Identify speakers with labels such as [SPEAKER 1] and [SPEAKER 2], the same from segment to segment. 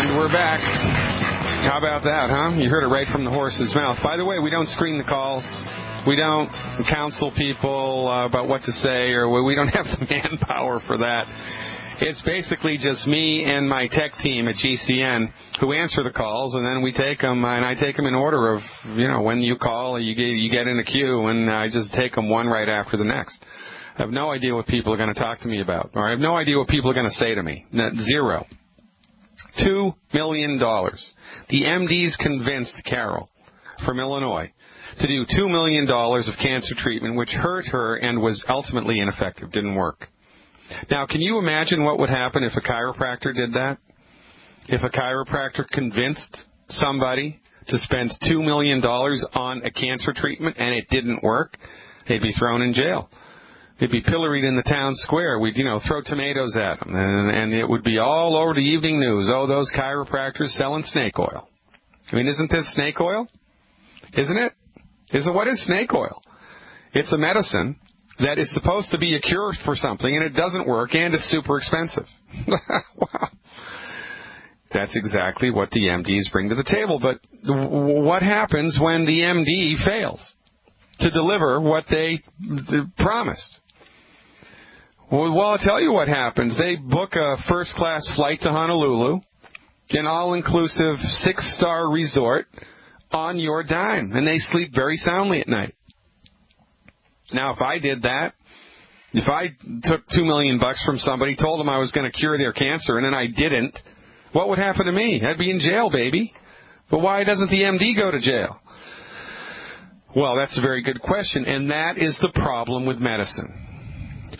[SPEAKER 1] And we're back. How about that, huh? You heard it right from the horse's mouth. By the way, we don't screen the calls. We don't counsel people about what to say, or we don't have the manpower for that. It's basically just me and my tech team at GCN who answer the calls, and then we take them, and I take them in order of, when you call, you get in a queue, and I just take them one right after the next. I have no idea what people are going to talk to me about, or I have no idea what people are going to say to me. Zero. $2 million. The MDs convinced Carol from Illinois to do $2 million of cancer treatment, which hurt her and was ultimately ineffective, didn't work. Now, can you imagine what would happen if a chiropractor did that? If a chiropractor convinced somebody to spend $2 million on a cancer treatment and it didn't work, they'd be thrown in jail. They'd be pilloried in the town square. We'd, throw tomatoes at them, and it would be all over the evening news. Oh, those chiropractors selling snake oil. I mean, isn't this snake oil? Isn't it? What is snake oil? It's a medicine that is supposed to be a cure for something, and it doesn't work, and it's super expensive. Wow. That's exactly what the MDs bring to the table. But what happens when the MD fails to deliver what they promised? Well, I'll tell you what happens. They book a first-class flight to Honolulu, an all-inclusive 6-star resort on your dime, and they sleep very soundly at night. Now, if I did that, if I took $2 million from somebody, told them I was going to cure their cancer, and then I didn't, what would happen to me? I'd be in jail, baby. But why doesn't the MD go to jail? Well, that's a very good question, and that is the problem with medicine.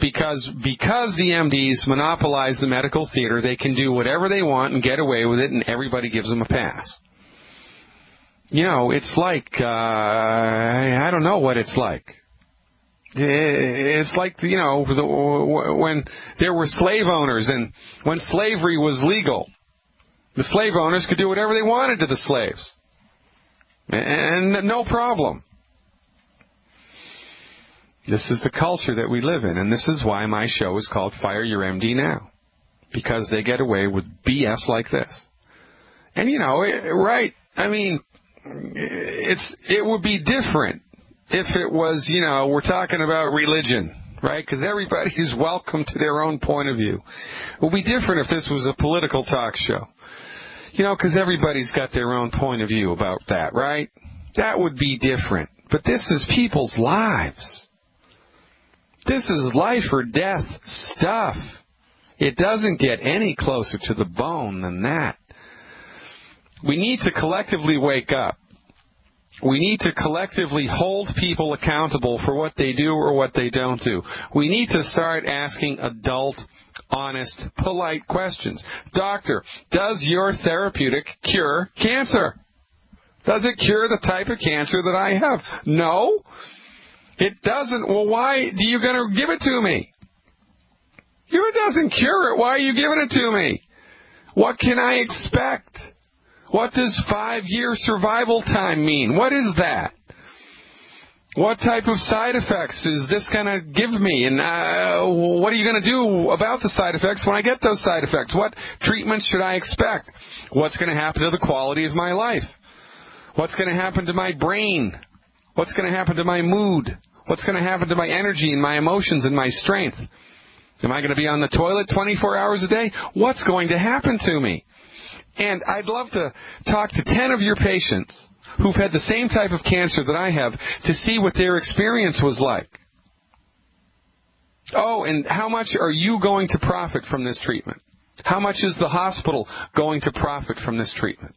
[SPEAKER 1] Because the MDs monopolize the medical theater, they can do whatever they want and get away with it, and everybody gives them a pass. It's like, I don't know what it's like. It's like, when there were slave owners and when slavery was legal, the slave owners could do whatever they wanted to the slaves. And no problem. This is the culture that we live in, and this is why my show is called Fire Your MD Now. Because they get away with BS like this. And, right, I mean, it would be different if it was, we're talking about religion, right? Because everybody's welcome to their own point of view. It would be different if this was a political talk show. Because everybody's got their own point of view about that, right? That would be different. But this is people's lives. This is life or death stuff. It doesn't get any closer to the bone than that. We need to collectively wake up. We need to collectively hold people accountable for what they do or what they don't do. We need to start asking adult, honest, polite questions. Doctor, does your therapeutic cure cancer? Does it cure the type of cancer that I have? No, it doesn't. Well, why are you going to give it to me? If it doesn't cure it, why are you giving it to me? What can I expect? What does 5-year survival time mean? What is that? What type of side effects is this going to give me? And what are you going to do about the side effects when I get those side effects? What treatments should I expect? What's going to happen to the quality of my life? What's going to happen to my brain? What's going to happen to my mood? What's going to happen to my energy and my emotions and my strength? Am I going to be on the toilet 24 hours a day? What's going to happen to me? And I'd love to talk to 10 of your patients who've had the same type of cancer that I have to see what their experience was like. Oh, and how much are you going to profit from this treatment? How much is the hospital going to profit from this treatment?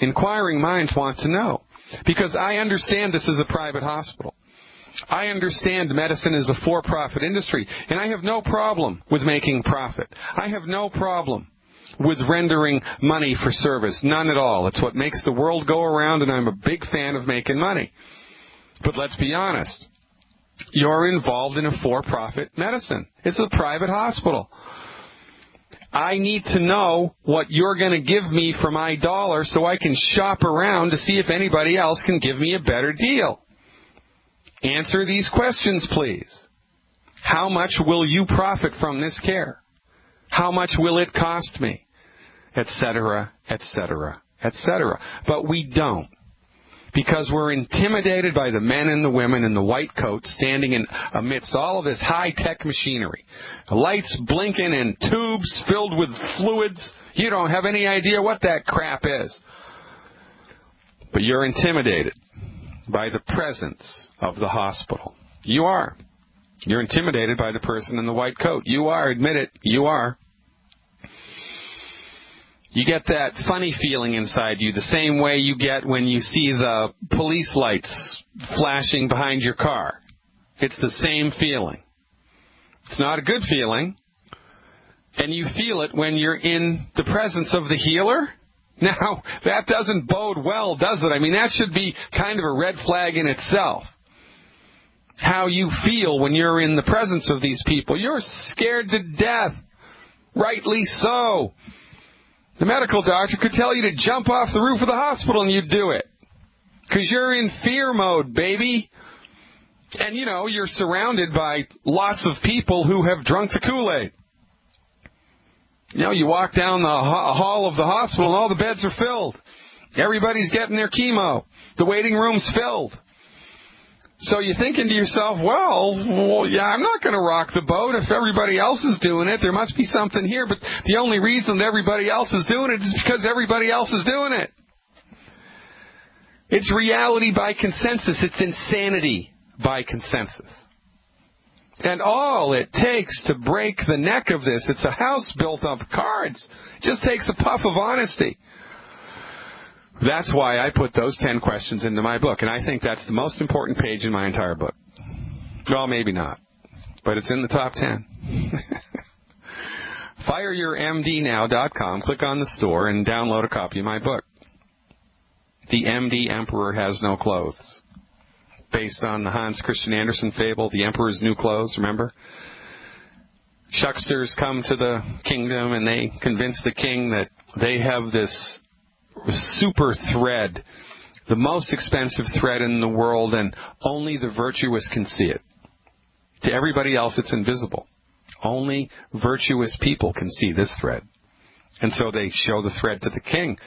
[SPEAKER 1] Inquiring minds want to know. Because I understand this is a private hospital. I understand medicine is a for-profit industry. And I have no problem with making profit. I have no problem with rendering money for service. None at all. It's what makes the world go around, and I'm a big fan of making money. But let's be honest. You're involved in a for-profit medicine. It's a private hospital. I need to know what you're going to give me for my dollar so I can shop around to see if anybody else can give me a better deal. Answer these questions, please. How much will you profit from this care? How much will it cost me? etc., etc., etc. But we don't. Because we're intimidated by the men and the women in the white coats standing amidst all of this high-tech machinery. Lights blinking and tubes filled with fluids. You don't have any idea what that crap is. But you're intimidated by the presence of the hospital. You are. You're intimidated by the person in the white coat. You are. Admit it. You are. You get that funny feeling inside you the same way you get when you see the police lights flashing behind your car. It's the same feeling. It's not a good feeling. And you feel it when you're in the presence of the healer. Now, that doesn't bode well, does it? I mean, that should be kind of a red flag in itself. How you feel when you're in the presence of these people. You're scared to death. Rightly so. The medical doctor could tell you to jump off the roof of the hospital and you'd do it. Because you're in fear mode, baby. And, you know, you're surrounded by lots of people who have drunk the Kool-Aid. You know, you walk down the hall of the hospital and all the beds are filled. Everybody's getting their chemo. The waiting room's filled. So you're thinking to yourself, well, yeah, I'm not going to rock the boat. If everybody else is doing it, there must be something here. But the only reason that everybody else is doing it is because everybody else is doing it. It's reality by consensus. It's insanity by consensus. And all it takes to break the neck of this, it's a house built of cards. It just takes a puff of honesty. That's why I put those 10 questions into my book, and I think that's the most important page in my entire book. Well, maybe not, but it's in the top 10. FireYourMDNow.com, click on the store, and download a copy of my book. The MD Emperor Has No Clothes. Based on the Hans Christian Andersen fable, The Emperor's New Clothes, remember? Shucksters come to the kingdom, and they convince the king that they have this super thread, the most expensive thread in the world, and only the virtuous can see it. To everybody else, it's invisible. Only virtuous people can see this thread. And so they show the thread to the king,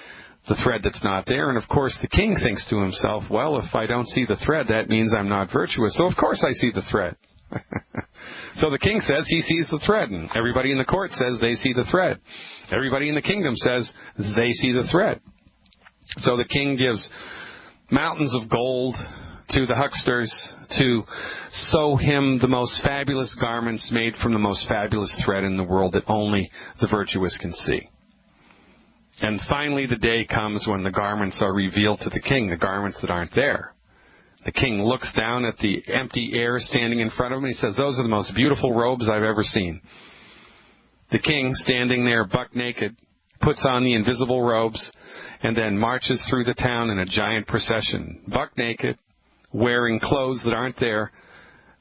[SPEAKER 1] the thread that's not there. And of course, the king thinks to himself, well, if I don't see the thread, that means I'm not virtuous. So of course I see the thread. So the king says he sees the thread, and everybody in the court says they see the thread. Everybody in the kingdom says they see the thread. So the king gives mountains of gold to the hucksters to sew him the most fabulous garments made from the most fabulous thread in the world that only the virtuous can see. And finally the day comes when the garments are revealed to the king, the garments that aren't there. The king looks down at the empty air standing in front of him and he says, those are the most beautiful robes I've ever seen. The king, standing there buck naked, puts on the invisible robes, and then marches through the town in a giant procession, buck naked, wearing clothes that aren't there,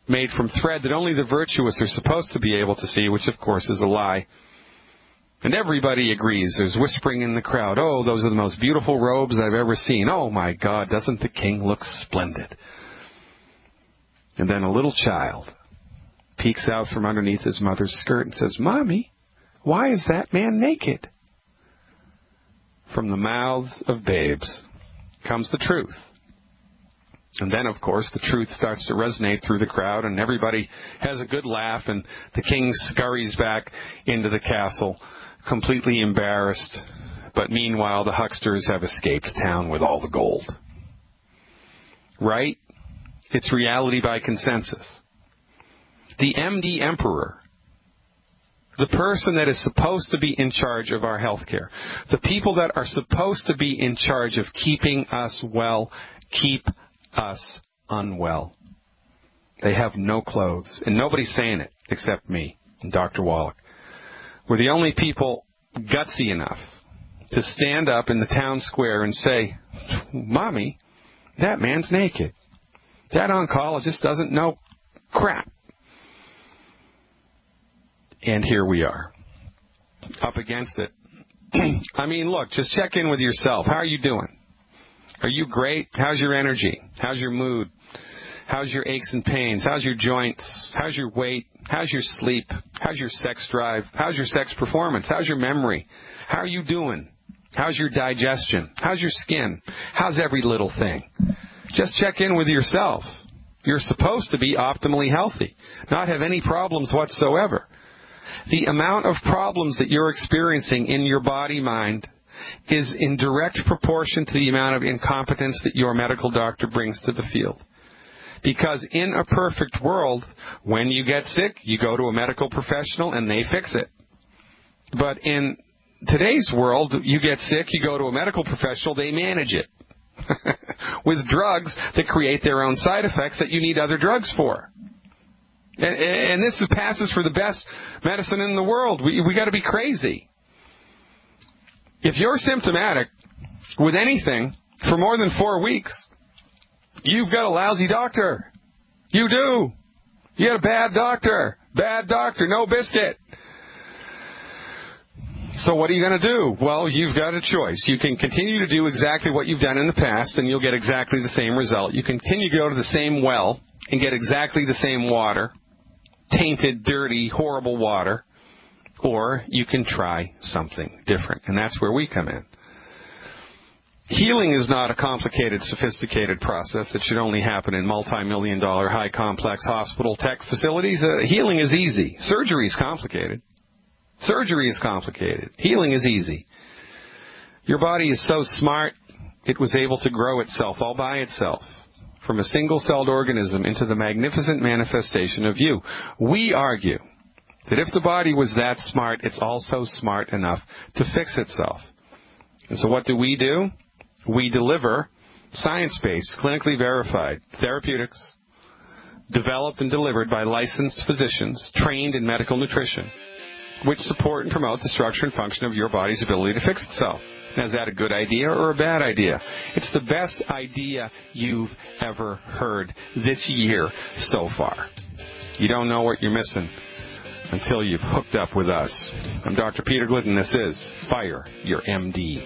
[SPEAKER 1] made from thread that only the virtuous are supposed to be able to see, which of course is a lie. And everybody agrees. There's whispering in the crowd, oh, those are the most beautiful robes I've ever seen. Oh my God, doesn't the king look splendid? And then a little child peeks out from underneath his mother's skirt and says, Mommy, why is that man naked? From the mouths of babes comes the truth. And then, of course, the truth starts to resonate through the crowd, and everybody has a good laugh, and the king scurries back into the castle, completely embarrassed. But meanwhile, the hucksters have escaped town with all the gold. Right? It's reality by consensus. The MD Emperor, the person that is supposed to be in charge of our health care, the people that are supposed to be in charge of keeping us well, keep us unwell. They have no clothes. And nobody's saying it except me and Dr. Wallach. We're the only people gutsy enough to stand up in the town square and say, Mommy, that man's naked. That oncologist doesn't know crap. And here we are, up against it. I mean, look, just check in with yourself. How are you doing? Are you great? How's your energy? How's your mood? How's your aches and pains? How's your joints? How's your weight? How's your sleep? How's your sex drive? How's your sex performance? How's your memory? How are you doing? How's your digestion? How's your skin? How's every little thing? Just check in with yourself. You're supposed to be optimally healthy, not have any problems whatsoever. The amount of problems that you're experiencing in your body-mind is in direct proportion to the amount of incompetence that your medical doctor brings to the field. Because in a perfect world, when you get sick, you go to a medical professional and they fix it. But in today's world, you get sick, you go to a medical professional, they manage it. With drugs that create their own side effects that you need other drugs for. And this passes for the best medicine in the world. We got to be crazy. If you're symptomatic with anything for more than 4 weeks, you've got a lousy doctor. You do. You got a bad doctor. Bad doctor, no biscuit. So what are you going to do? Well, you've got a choice. You can continue to do exactly what you've done in the past, and you'll get exactly the same result. You continue to go to the same well and get exactly the same water, tainted, dirty, horrible water, or you can try something different, and that's where we come in. Healing is not a complicated, sophisticated process that should only happen in multi-million-dollar, high-complex hospital tech facilities. Healing is easy. Surgery is complicated. Surgery is complicated. Healing is easy. Your body is so smart, it was able to grow itself all by itself from a single-celled organism into the magnificent manifestation of you. We argue that if the body was that smart, it's also smart enough to fix itself. And so what do? We deliver science-based, clinically verified therapeutics developed and delivered by licensed physicians trained in medical nutrition, which support and promote the structure and function of your body's ability to fix itself. Now, is that a good idea or a bad idea? It's the best idea you've ever heard this year so far. You don't know what you're missing until you've hooked up with us. I'm Dr. Peter Glidden. This is Fire Your MD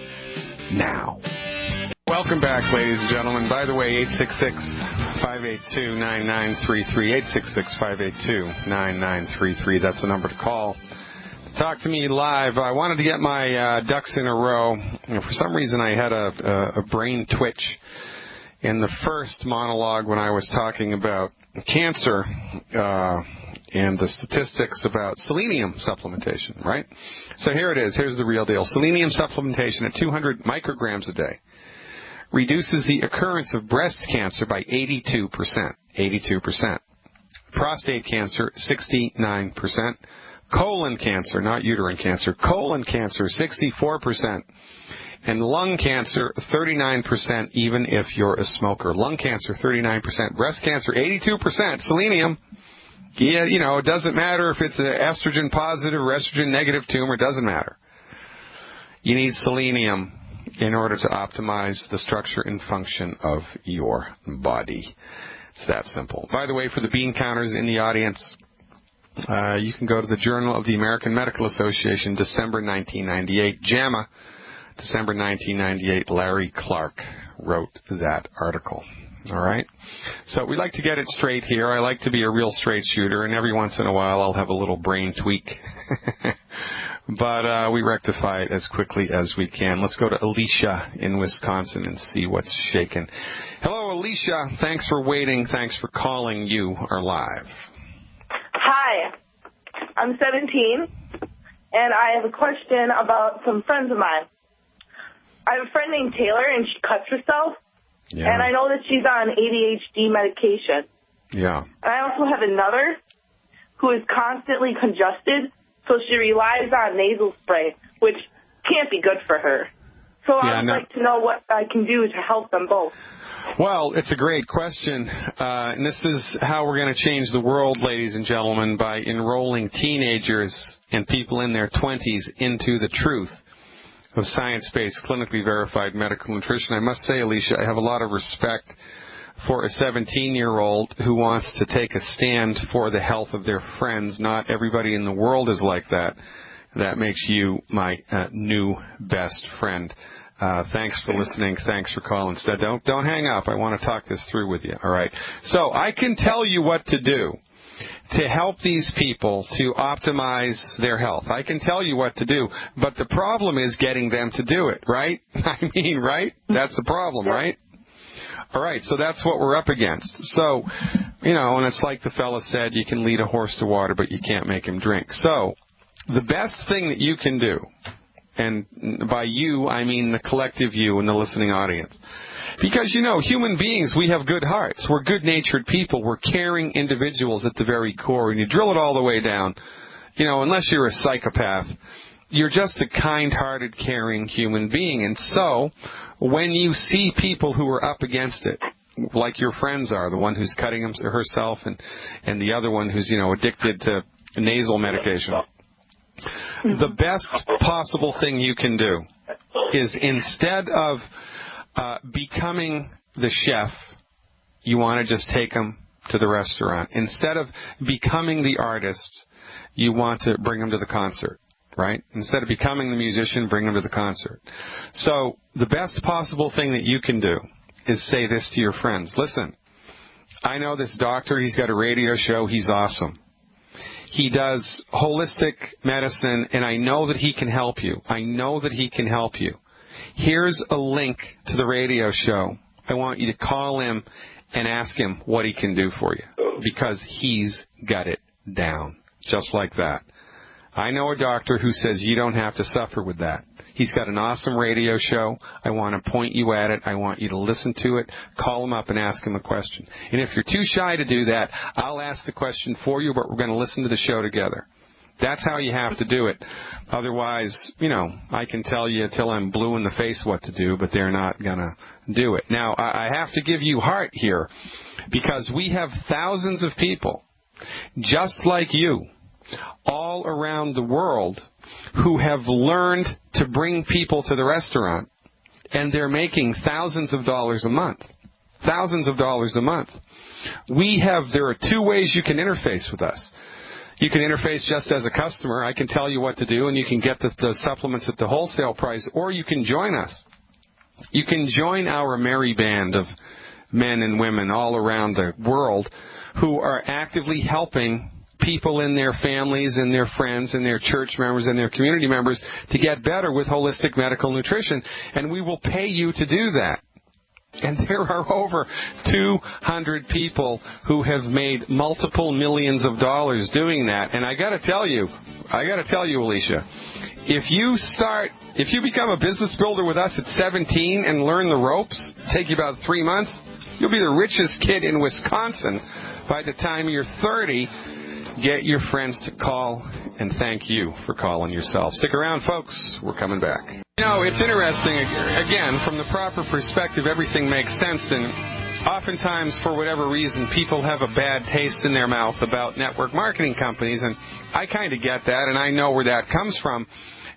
[SPEAKER 1] Now. Welcome back, ladies and gentlemen. By the way, 866-582-9933, 866-582-9933. That's the number to call. Talk to me live. I wanted to get my ducks in a row. For some reason, I had a brain twitch in the first monologue when I was talking about cancer and the statistics about selenium supplementation, right? So here it is. Here's the real deal. Selenium supplementation at 200 micrograms a day reduces the occurrence of breast cancer by 82%. 82%. Prostate cancer, 69%. Colon cancer, not uterine cancer, colon cancer, 64%. And lung cancer, 39%, even if you're a smoker. Lung cancer, 39%. Breast cancer, 82%. Selenium, yeah, you know, it doesn't matter if it's an estrogen positive or estrogen negative tumor, it doesn't matter. You need selenium in order to optimize the structure and function of your body. It's that simple. By the way, for the bean counters in the audience, you can go to the Journal of the American Medical Association, December 1998. JAMA, December 1998. Larry Clark wrote that article. All right? So we like to get it straight here. I like to be a real straight shooter, and every once in a while I'll have a little brain tweak. But we rectify it as quickly as we can. Let's go to Alicia in Wisconsin and see what's shaking. Hello, Alicia. Thanks for waiting. Thanks for calling. You are live.
[SPEAKER 2] Hi, I'm 17, and I have a question about some friends of mine. I have a friend named Taylor, and she cuts herself, and I know that she's on ADHD medication.
[SPEAKER 1] Yeah.
[SPEAKER 2] And I also have another who is constantly congested, so she relies on nasal spray, which can't be good for her. So I would like to know what I can do to help them both.
[SPEAKER 1] Well, it's a great question, and this is how we're going to change the world, ladies and gentlemen, by enrolling teenagers and people in their 20s into the truth of science-based, clinically verified medical nutrition. I must say, Alicia, I have a lot of respect for a 17-year-old who wants to take a stand for the health of their friends. Not everybody in the world is like that. That makes you my new best friend. Thanks for listening. Thanks for calling. Instead, don't hang up. I want to talk this through with you. All right. So I can tell you what to do to help these people to optimize their health. I can tell you what to do, but the problem is getting them to do it, right? I mean, right? That's the problem, right? All right, so that's what we're up against. So, and it's like the fella said, you can lead a horse to water, but you can't make him drink. So the best thing that you can do, and by you, I mean the collective you and the listening audience, because, human beings, we have good hearts. We're good-natured people. We're caring individuals at the very core. And you drill it all the way down, unless you're a psychopath, you're just a kind-hearted, caring human being. And so when you see people who are up against it, like your friends are, the one who's cutting herself and the other one who's, addicted to nasal medication, the best possible thing you can do is instead of becoming the chef, you want to just take them to the restaurant. Instead of becoming the artist, you want to bring them to the concert, right? Instead of becoming the musician, bring them to the concert. So the best possible thing that you can do is say this to your friends. Listen, I know this doctor. He's got a radio show. He's awesome. He does holistic medicine, and I know that he can help you. I know that he can help you. Here's a link to the radio show. I want you to call him and ask him what he can do for you, because he's got it down, just like that. I know a doctor who says you don't have to suffer with that. He's got an awesome radio show. I want to point you at it. I want you to listen to it. Call him up and ask him a question. And if you're too shy to do that, I'll ask the question for you, but we're going to listen to the show together. That's how you have to do it. Otherwise, I can tell you till I'm blue in the face what to do, but they're not going to do it. Now, I have to give you heart here, because we have thousands of people just like you all around the world who have learned to bring people to the restaurant, and they're making thousands of dollars a month. Thousands of dollars a month. There are two ways you can interface with us. You can interface just as a customer. I can tell you what to do, and you can get the supplements at the wholesale price, or you can join us. You can join our merry band of men and women all around the world who are actively helping people in their families and their friends and their church members and their community members to get better with holistic medical nutrition, and we will pay you to do that. And there are over 200 people who have made multiple millions of dollars doing that. And I got to tell you, Alicia, if you become a business builder with us at 17 and learn the ropes, take you about 3 months, you'll be the richest kid in Wisconsin by the time you're 30. Get your friends to call, and thank you for calling yourself. Stick around, folks. We're coming back. It's interesting. Again, from the proper perspective, everything makes sense, and oftentimes, for whatever reason, people have a bad taste in their mouth about network marketing companies, and I kind of get that, and I know where that comes from.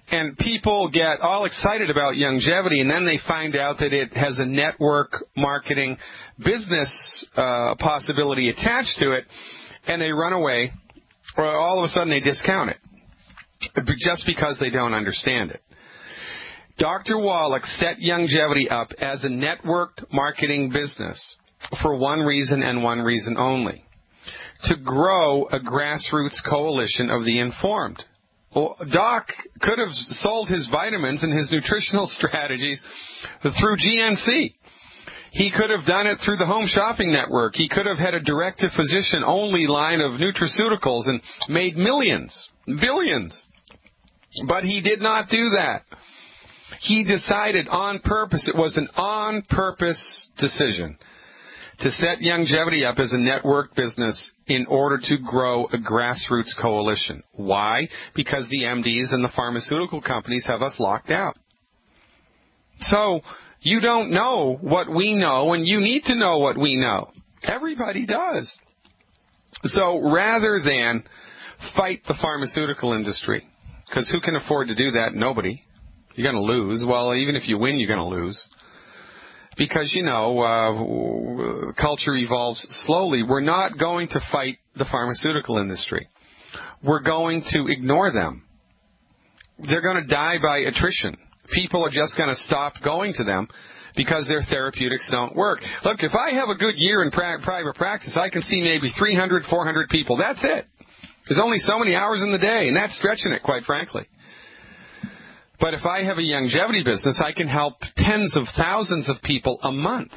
[SPEAKER 1] And people get all excited about longevity, and then they find out that it has a network marketing business possibility attached to it, and they run away, or all of a sudden they discount it just because they don't understand it. Dr. Wallach set longevity up as a networked marketing business for one reason and one reason only: to grow a grassroots coalition of the informed. Well, Doc could have sold his vitamins and his nutritional strategies through GNC. He could have done it through the Home Shopping Network. He could have had a direct-to-physician only line of nutraceuticals and made millions, billions. But he did not do that. He decided on purpose, it was an on-purpose decision, to set longevity up as a network business in order to grow a grassroots coalition. Why? Because the MDs and the pharmaceutical companies have us locked out. So you don't know what we know, and you need to know what we know. Everybody does. So rather than fight the pharmaceutical industry, because who can afford to do that? Nobody. You're going to lose. Well, even if you win, you're going to lose. Because, culture evolves slowly. We're not going to fight the pharmaceutical industry. We're going to ignore them. They're going to die by attrition. people are just going to stop going to them because their therapeutics don't work. Look, if I have a good year in private practice, I can see maybe 300, 400 people. That's it. There's only so many hours in the day, and that's stretching it, quite frankly. But if I have a longevity business, I can help tens of thousands of people a month.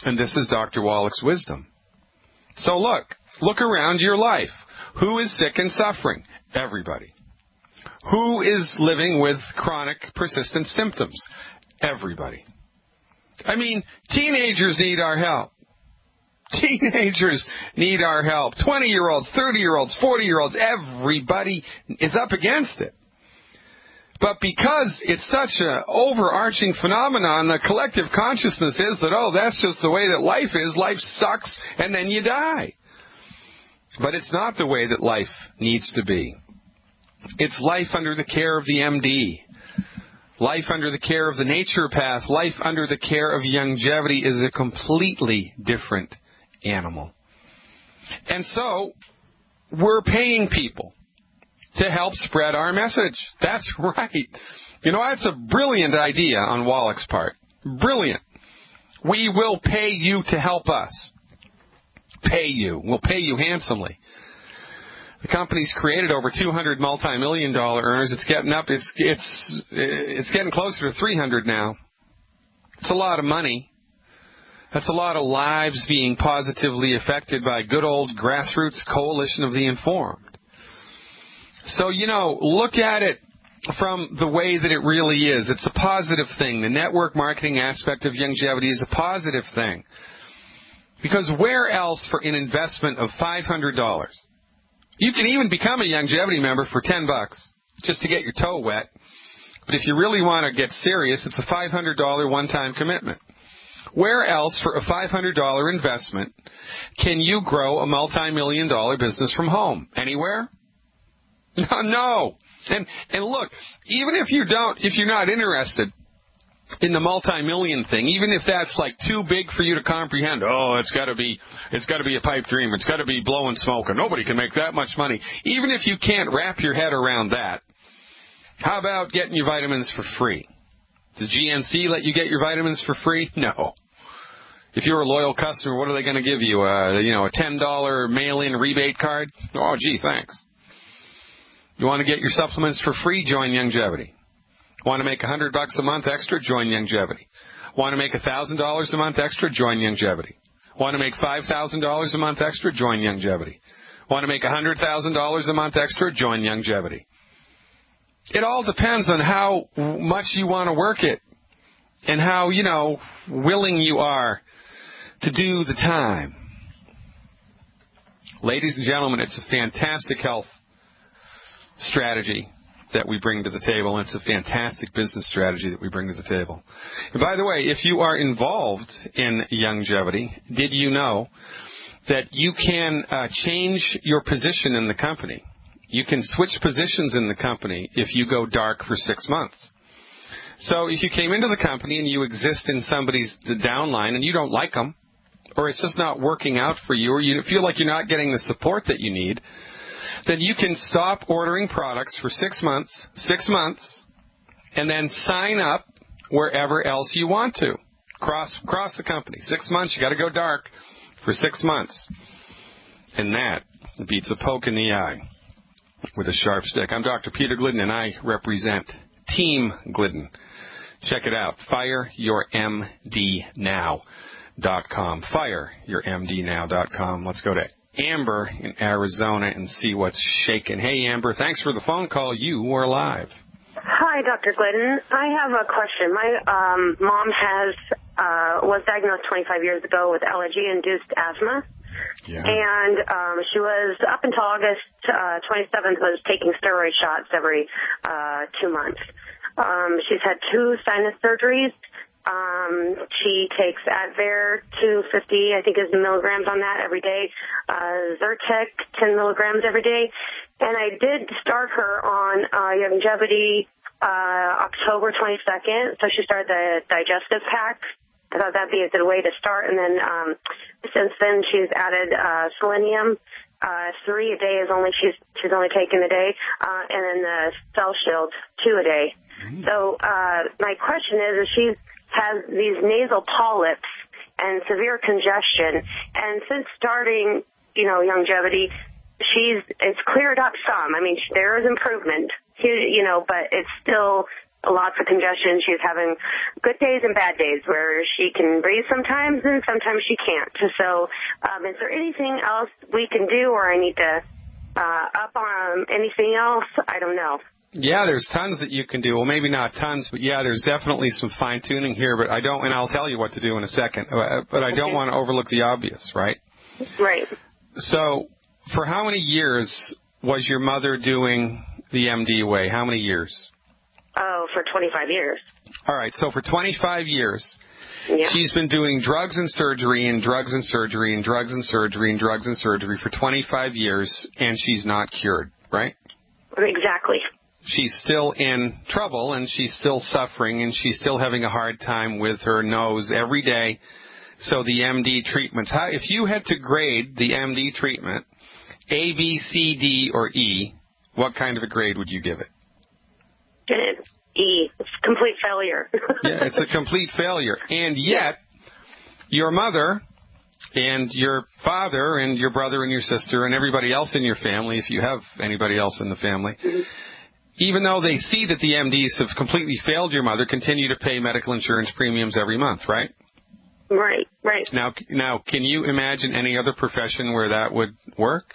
[SPEAKER 1] And this is Dr. Wallach's wisdom. So look around your life. Who is sick and suffering? Everybody. Who is living with chronic, persistent symptoms? Everybody. I mean, teenagers need our help. Teenagers need our help. 20-year-olds, 30-year-olds, 40-year-olds, everybody is up against it. But because it's such an overarching phenomenon, the collective consciousness is that, oh, that's just the way that life is. Life sucks, and then you die. But it's not the way that life needs to be. It's life under the care of the MD. Life under the care of the naturopath, life under the care of longevity is a completely different animal. And so, we're paying people to help spread our message. That's right. You know, that's a brilliant idea on Wallach's part. Brilliant. We will pay you to help us. Pay you. We'll pay you handsomely. The company's created over 200 multi-million-dollar earners. It's getting up. It's getting closer to 300 now. It's a lot of money. That's a lot of lives being positively affected by good old grassroots coalition of the informed. So, you know, look at it from the way that it really is. It's a positive thing. The network marketing aspect of longevity is a positive thing. Because where else for an investment of $500? You can even become a longevity member for $10 just to get your toe wet. But if you really want to get serious, it's a $500 one-time commitment. Where else for a $500 investment can you grow a multi-million-dollar business from home? Anywhere? No. And look, even if you're not interested in the multi-million thing, even if that's like too big for you to comprehend, oh, it's got to be a pipe dream, it's got to be blowing smoke, and nobody can make that much money. Even if you can't wrap your head around that, how about getting your vitamins for free? Does GNC let you get your vitamins for free? No. If you're a loyal customer, what are they going to give you? A $10 mail-in rebate card? Oh, gee, thanks. You want to get your supplements for free? Join Longevity. Want to make $100 a month extra? Join Longevity. Want to make $1,000 a month extra? Join Longevity. Want to make $5,000 a month extra? Join Longevity. Want to make $100,000 a month extra? Join Longevity. It all depends on how much you want to work it and how, willing you are to do the time. Ladies and gentlemen, it's a fantastic health strategy that we bring to the table, and it's a fantastic business strategy that we bring to the table. And by the way, if you are involved in longevity, did you know that you can change your position in the company? You can switch positions in the company if you go dark for 6 months. So if you came into the company and you exist in somebody's downline and you don't like them, or it's just not working out for you, or you feel like you're not getting the support that you need, then you can stop ordering products for 6 months, and then sign up wherever else you want to. Cross the company. 6 months, you got to go dark for 6 months. And that beats a poke in the eye with a sharp stick. I'm Dr. Peter Glidden, and I represent Team Glidden. Check it out. FireYourMDNow.com. FireYourMDNow.com. Let's go to Amber in Arizona and see what's shaking. Hey, Amber, thanks for the phone call. You are live.
[SPEAKER 3] Hi, Dr. Glidden. I have a question. My mom was diagnosed 25 years ago with allergy-induced asthma. Yeah. And she was, up until August 27th, was taking steroid shots every 2 months. She's had 2 sinus surgeries. She takes Advair 250, I think is milligrams on that every day. Zyrtec 10 milligrams every day. And I did start her on longevity October 22nd. So she started the digestive pack. I thought that'd be a good way to start. And then since then, she's added selenium. 3 a day is only she's only taking a day, and then the Cell Shield 2 a day. So my question is she has these nasal polyps and severe congestion, and since starting, longevity, it's cleared up some. I mean, there is improvement, but it's still lots of congestion. She's having good days and bad days where she can breathe sometimes and sometimes she can't. So is there anything else we can do, or I need to up on anything else? I don't know.
[SPEAKER 1] Yeah, there's tons that you can do. Well, maybe not tons, but yeah, there's definitely some fine-tuning here, but and I'll tell you what to do in a second, but I don't want to overlook the obvious, right?
[SPEAKER 3] Right.
[SPEAKER 1] So for how many years was your mother doing the MD way? How many years?
[SPEAKER 3] Oh, for 25 years.
[SPEAKER 1] All right, so for 25 years, she's been doing drugs and surgery and drugs and surgery and drugs and surgery and drugs and surgery for 25 years, and she's not cured, right?
[SPEAKER 3] Exactly.
[SPEAKER 1] She's still in trouble, and she's still suffering, and she's still having a hard time with her nose every day. So the MD treatments, if you had to grade the MD treatment, A, B, C, D, or E, what kind of a grade would you give it?
[SPEAKER 3] E. It's complete failure.
[SPEAKER 1] Yeah, it's a complete failure. And yet, your mother and your father and your brother and your sister and everybody else in your family, if you have anybody else in the family, even though they see that the MDs have completely failed your mother, continue to pay medical insurance premiums every month, right?
[SPEAKER 3] Right, right.
[SPEAKER 1] Now, can you imagine any other profession where that would work?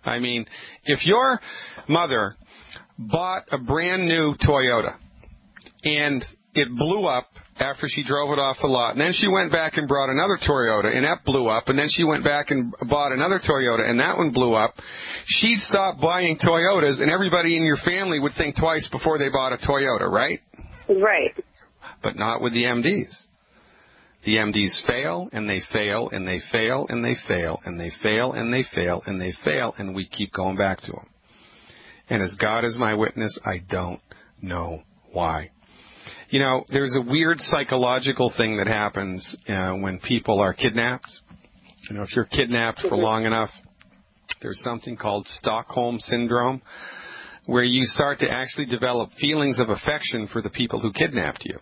[SPEAKER 1] I mean, if your mother bought a brand new Toyota and it blew up after she drove it off the lot, and then she went back and brought another Toyota and that blew up, and then she went back and bought another Toyota and that one blew up, she'd stop buying Toyotas and everybody in your family would think twice before they bought a Toyota, right?
[SPEAKER 3] Right.
[SPEAKER 1] But not with the MDs. The MDs fail, and they fail, and they fail, and they fail, and they fail, and they fail, and they fail, and we keep going back to them. And as God is my witness, I don't know why. There's a weird psychological thing that happens when people are kidnapped. If you're kidnapped for long enough, there's something called Stockholm Syndrome, where you start to actually develop feelings of affection for the people who kidnapped you.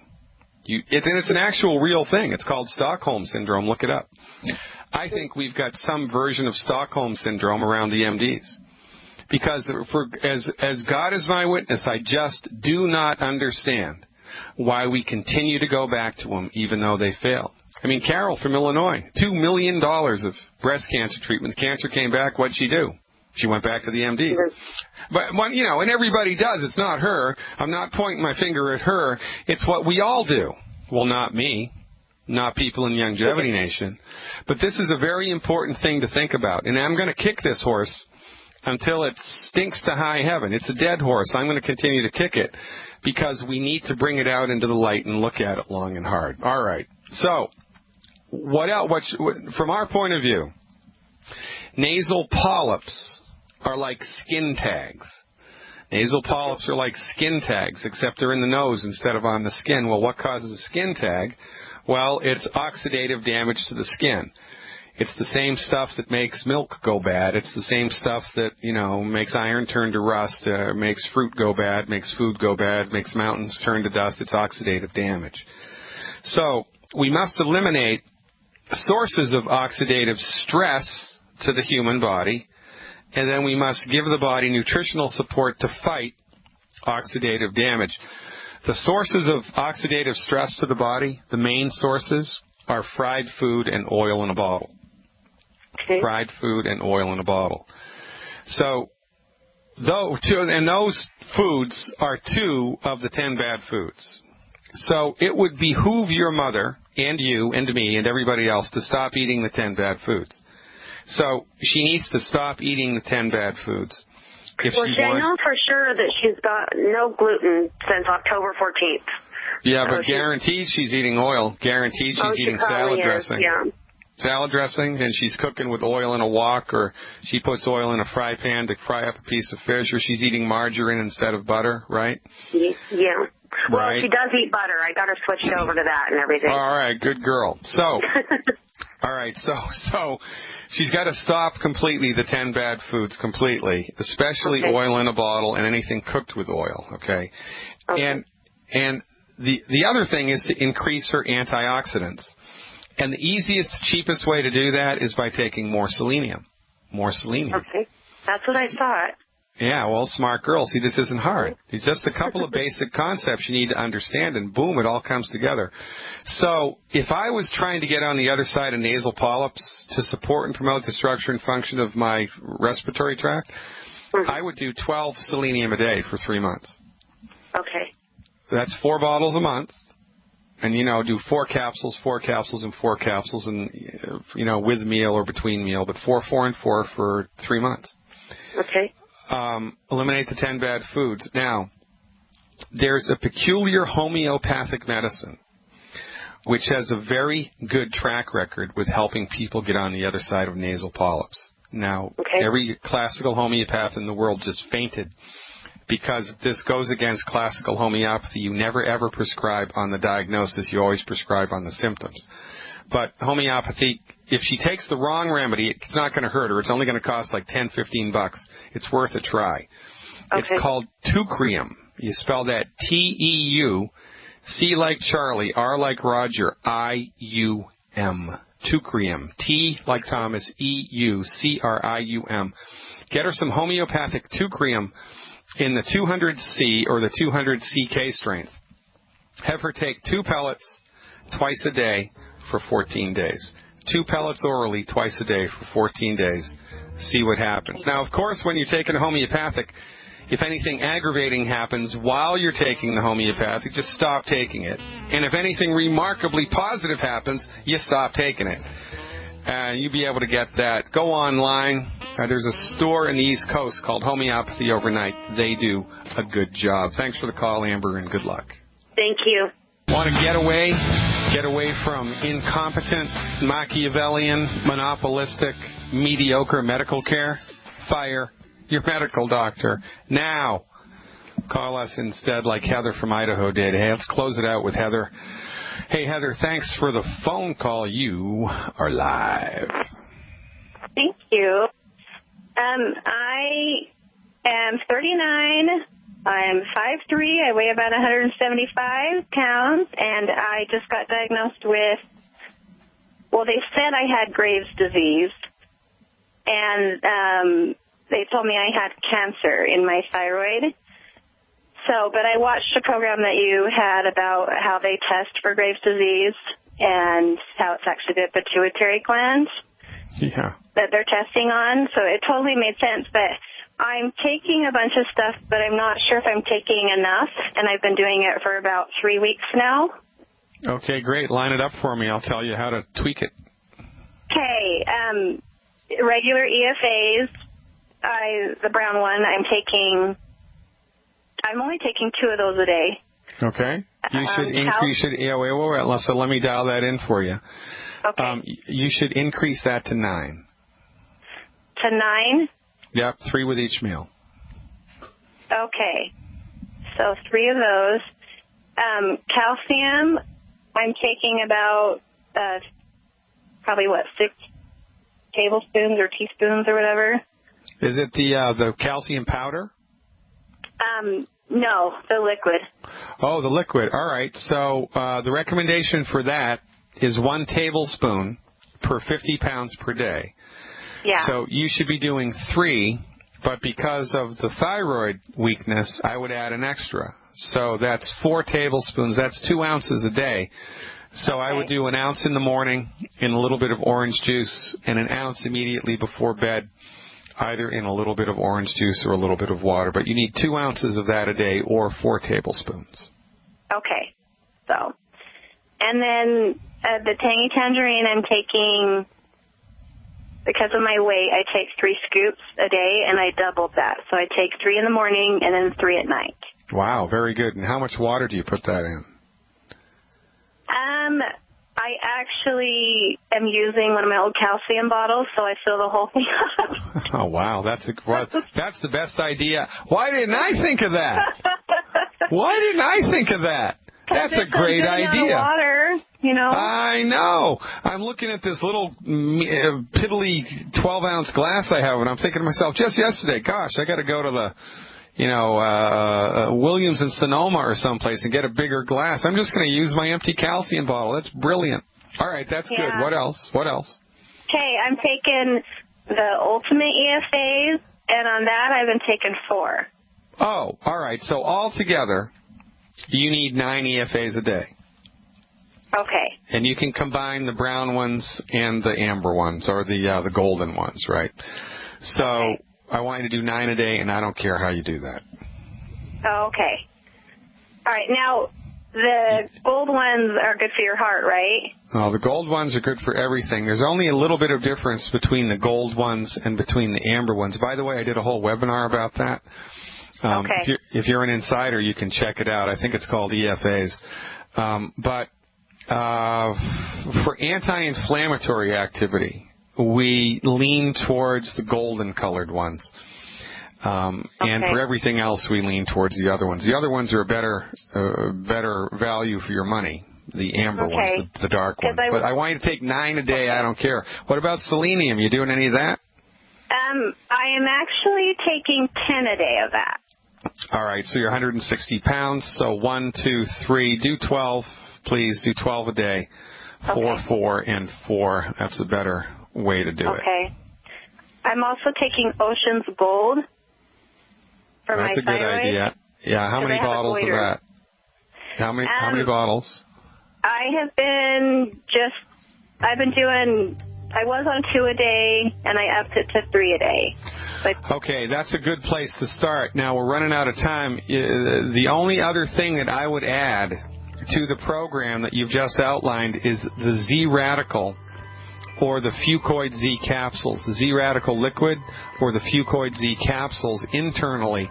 [SPEAKER 1] And it's an actual real thing. It's called Stockholm Syndrome. Look it up. I think we've got some version of Stockholm Syndrome around the MDs. Because as God is my witness, I just do not understand why we continue to go back to them even though they failed. I mean, Carol from Illinois, $2 million of breast cancer treatment. The cancer came back. What'd she do? She went back to the MDs. But, and everybody does. It's not her. I'm not pointing my finger at her. It's what we all do. Well, not me, not people in Longevity Nation. But this is a very important thing to think about. And I'm going to kick this horse until it stinks to high heaven. It's a dead horse. I'm going to continue to kick it because we need to bring it out into the light and look at it long and hard. All right. So what else? From our point of view, nasal polyps are like skin tags. Nasal polyps are like skin tags, except they're in the nose instead of on the skin. Well, what causes a skin tag? Well, it's oxidative damage to the skin. It's the same stuff that makes milk go bad. It's the same stuff that, makes iron turn to rust, makes fruit go bad, makes food go bad, makes mountains turn to dust. It's oxidative damage. So we must eliminate sources of oxidative stress to the human body, and then we must give the body nutritional support to fight oxidative damage. The sources of oxidative stress to the body, the main sources, are fried food and oil in a bottle. Okay. Fried food and oil in a bottle. So, those foods are 2 of the 10 bad foods. So it would behoove your mother and you and me and everybody else to stop eating the 10 bad foods. So she needs to stop eating the 10 bad foods. I
[SPEAKER 3] know for sure that she's got no gluten since October 14th.
[SPEAKER 1] Yeah, but guaranteed she's eating oil. Guaranteed she's eating salad dressing.
[SPEAKER 3] Yeah.
[SPEAKER 1] salad dressing and she's cooking with oil in a wok, or she puts oil in a fry pan to fry up a piece of fish, or she's eating margarine instead of butter, right?
[SPEAKER 3] Yeah. Well,
[SPEAKER 1] right.
[SPEAKER 3] She does eat butter. I got her switched over to that and everything.
[SPEAKER 1] All right, good girl. So, all right, so she's got to stop completely the 10 bad foods completely, especially oil in a bottle and anything cooked with oil, okay? And the other thing is to increase her antioxidants. And the easiest, cheapest way to do that is by taking more selenium. More selenium.
[SPEAKER 3] Okay. That's what I thought.
[SPEAKER 1] Yeah, well, smart girl. See, this isn't hard. It's just a couple of basic concepts you need to understand, and boom, it all comes together. So if I was trying to get on the other side of nasal polyps to support and promote the structure and function of my respiratory tract, I would do 12 selenium a day for 3 months.
[SPEAKER 3] Okay.
[SPEAKER 1] That's 4 bottles a month. And, do 4 capsules, 4 capsules, and 4 capsules, and, with meal or between meal, but 4, 4, and 4 for 3 months.
[SPEAKER 3] Okay.
[SPEAKER 1] Eliminate the 10 bad foods. Now, there's a peculiar homeopathic medicine which has a very good track record with helping people get on the other side of nasal polyps. Now, every classical homeopath in the world just fainted because this goes against classical homeopathy. You never, ever prescribe on the diagnosis. You always prescribe on the symptoms. But homeopathy, if she takes the wrong remedy, it's not going to hurt her. It's only going to cost like $10, $15. It's worth a try. Okay. It's called Teucrium. You spell that T-E-U, C like Charlie, R like Roger, I-U-M. Teucrium. T like Thomas, E-U-C-R-I-U-M. Get her some homeopathic Teucrium in the 200C or the 200CK strength. Have her take 2 pellets twice a day for 14 days. 2 pellets orally twice a day for 14 days. See what happens. Now, of course, when you're taking a homeopathic, if anything aggravating happens while you're taking the homeopathic, just stop taking it. And if anything remarkably positive happens, you stop taking it. You'll be able to get that. Go online. There's a store in the East Coast called Homeopathy Overnight. They do a good job. Thanks for the call, Amber, and good luck.
[SPEAKER 3] Thank you.
[SPEAKER 1] Want to get away from incompetent, Machiavellian, monopolistic, mediocre medical care? Fire your medical doctor now. Call us instead like Heather from Idaho did. Hey, let's close it out with Heather. Hey, Heather, thanks for the phone call. You are live.
[SPEAKER 4] Thank you. I am 39. I'm 5'3". I weigh about 175 pounds, and I just got diagnosed with, they said I had Graves' disease, and they told me I had cancer in my thyroid. But I watched a program that you had about how they test for Graves' disease and how it's actually the pituitary gland that they're testing on. So it totally made sense. But I'm taking a bunch of stuff, but I'm not sure if I'm taking enough, and I've been doing it for about 3 weeks now.
[SPEAKER 1] Okay, great. Line it up for me. I'll tell you how to tweak it.
[SPEAKER 4] Okay, regular EFAs, the brown one, I'm only taking 2 of those a day.
[SPEAKER 1] Okay. You should increase it. Yeah, wait. So let me dial that in for you.
[SPEAKER 4] Okay.
[SPEAKER 1] You should increase that to 9.
[SPEAKER 4] To 9?
[SPEAKER 1] Yep, 3 with each meal.
[SPEAKER 4] Okay. So 3 of those. Calcium, I'm taking about probably 6 tablespoons or teaspoons or whatever.
[SPEAKER 1] Is it the calcium powder?
[SPEAKER 4] No, the liquid.
[SPEAKER 1] Oh, the liquid. All right. So the recommendation for that is 1 tablespoon per 50 pounds per day.
[SPEAKER 4] Yeah.
[SPEAKER 1] So you should be doing 3, but because of the thyroid weakness, I would add an extra. So that's 4 tablespoons. That's 2 ounces a day. So I would do 1 ounce in the morning in a little bit of orange juice and 1 ounce immediately before bed, either in a little bit of orange juice or a little bit of water. But you need 2 ounces of that a day or 4 tablespoons.
[SPEAKER 4] Okay. So, and then the tangy tangerine I'm taking, because of my weight, I take 3 scoops a day, and I doubled that. So I take 3 in the morning and then 3 at night.
[SPEAKER 1] Wow, very good. And how much water do you put that in?
[SPEAKER 4] I actually am using one of my old calcium bottles, so I fill the whole thing up.
[SPEAKER 1] Oh, wow. That's the best idea. Why didn't I think of that? Why didn't I think of that? That's a great idea.
[SPEAKER 4] Water, you know.
[SPEAKER 1] I know. I'm looking at this little piddly 12-ounce glass I have, and I'm thinking to myself, just yesterday, gosh, I got to go to the, Williams and Sonoma or someplace and get a bigger glass. I'm just going to use my empty calcium bottle. That's brilliant. All right, that's good. What else?
[SPEAKER 4] Okay, I'm taking the Ultimate EFAs, and on that I've been taking 4.
[SPEAKER 1] Oh, all right. So altogether, you need 9 EFAs a day.
[SPEAKER 4] Okay.
[SPEAKER 1] And you can combine the brown ones and the amber ones, or the golden ones, right? So okay. I want you to do 9 a day, and I don't care how you do that.
[SPEAKER 4] Oh, okay. All right. Now, the gold ones are good for your heart, right?
[SPEAKER 1] Oh, the gold ones are good for everything. There's only a little bit of difference between the gold ones and between the amber ones. By the way, I did a whole webinar about that.
[SPEAKER 4] Okay.
[SPEAKER 1] If you're an insider, you can check it out. I think it's called EFAs. But for anti-inflammatory activity, we lean towards the golden-colored ones. And for everything else, we lean towards the other ones. The other ones are a better value for your money, the amber ones, the dark ones. But I want you to take 9 a day. I don't care. What about selenium? You doing any of that?
[SPEAKER 4] I am actually taking 10 a day of that.
[SPEAKER 1] All right, so you're 160 pounds. So 1, 2, 3, do 12, please. Do 12 a day. 4, 4, and 4. That's a better way to do it.
[SPEAKER 4] Okay. I'm also taking Ocean's Gold for my thyroid.
[SPEAKER 1] That's a good idea. Yeah, how many bottles of that? How many bottles?
[SPEAKER 4] I was on 2 a day, and I upped it to 3 a day.
[SPEAKER 1] Okay, that's a good place to start. Now, we're running out of time. The only other thing that I would add to the program that you've just outlined is the Z-Radical or the Fucoid Z capsules, the Z-Radical liquid or the Fucoid Z capsules internally.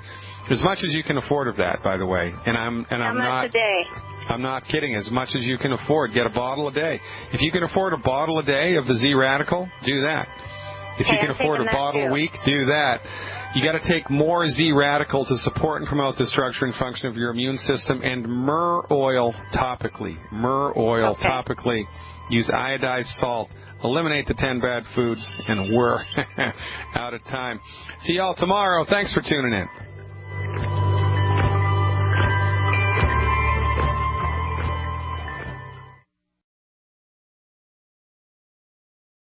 [SPEAKER 1] As much as you can afford of that, by the way.
[SPEAKER 4] How much a day?
[SPEAKER 1] I'm not kidding. As much as you can afford. Get a bottle a day. If you can afford a bottle a day of the Z-Radical, do that. If you can afford a bottle a week, do that. You got to take more Z-Radical to support and promote the structure and function of your immune system, and myrrh oil topically. Myrrh oil topically. Use iodized salt. Eliminate the 10 bad foods, and we're out of time. See y'all tomorrow. Thanks for tuning in.